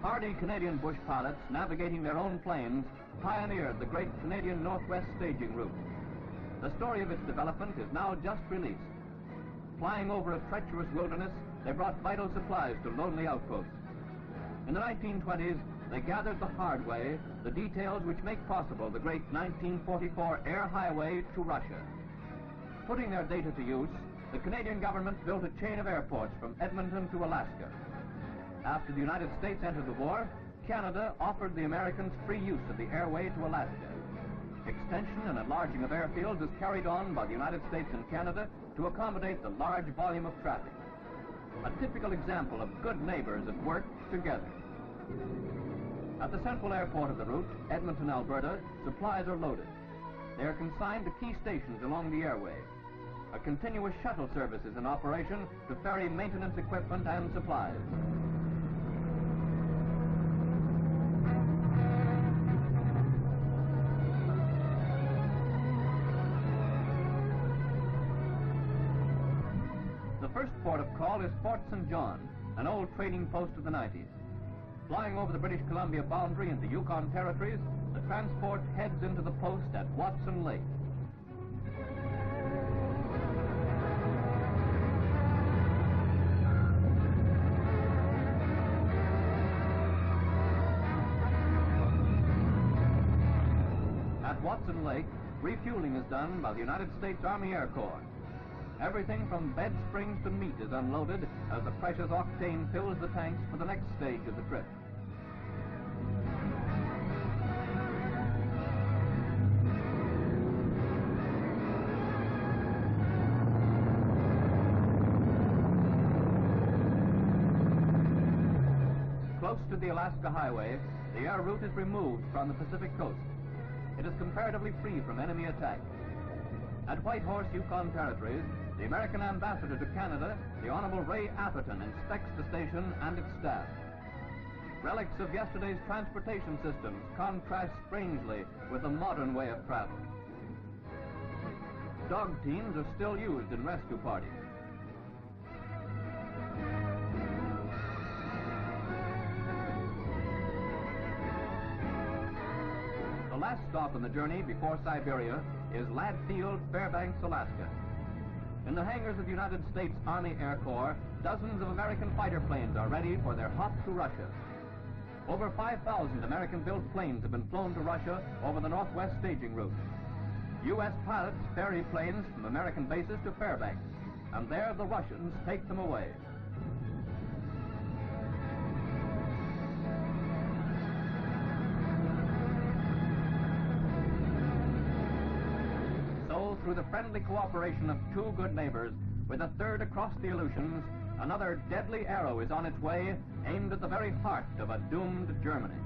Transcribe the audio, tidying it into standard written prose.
Hardy Canadian bush pilots navigating their own planes pioneered the great Canadian Northwest staging route. The story of its development is now just released. Flying over a treacherous wilderness, they brought vital supplies to lonely outposts. In the 1920s, they gathered the hard way the details which make possible the great 1944 air highway to Russia. Putting their data to use, the Canadian government built a chain of airports from Edmonton to Alaska. After the United States entered the war, Canada offered the Americans free use of the airway to Alaska. Extension and enlarging of airfields is carried on by the United States and Canada to accommodate the large volume of traffic. A typical example of good neighbors at work together. At the central airport of the route, Edmonton, Alberta, supplies are loaded. They are consigned to key stations along the airway. A continuous shuttle service is in operation to ferry maintenance equipment and supplies. The first port of call is Fort St. John, an old trading post of the 90s. Flying over the British Columbia boundary into Yukon territories, the transport heads into the post at Watson Lake. At Watson Lake, refueling is done by the United States Army Air Corps. Everything from bed springs to meat is unloaded as the precious octane fills the tanks for the next stage of the trip. Close to the Alaska Highway, the air route is removed from the Pacific coast. It is comparatively free from enemy attack. At Whitehorse, Yukon territories, the American ambassador to Canada, the Honorable Ray Atherton, inspects the station and its staff. Relics of yesterday's transportation systems contrast strangely with the modern way of travel. Dog teams are still used in rescue parties. The last stop on the journey before Siberia is Lad Field, Fairbanks, Alaska. In the hangars of the United States Army Air Corps, dozens of American fighter planes are ready for their hop to Russia. Over 5,000 American-built planes have been flown to Russia over the Northwest staging route. U.S. pilots ferry planes from American bases to Fairbanks, and there the Russians take them away. Through the friendly cooperation of two good neighbors, with a third across the Aleutians, another deadly arrow is on its way, aimed at the very heart of a doomed Germany.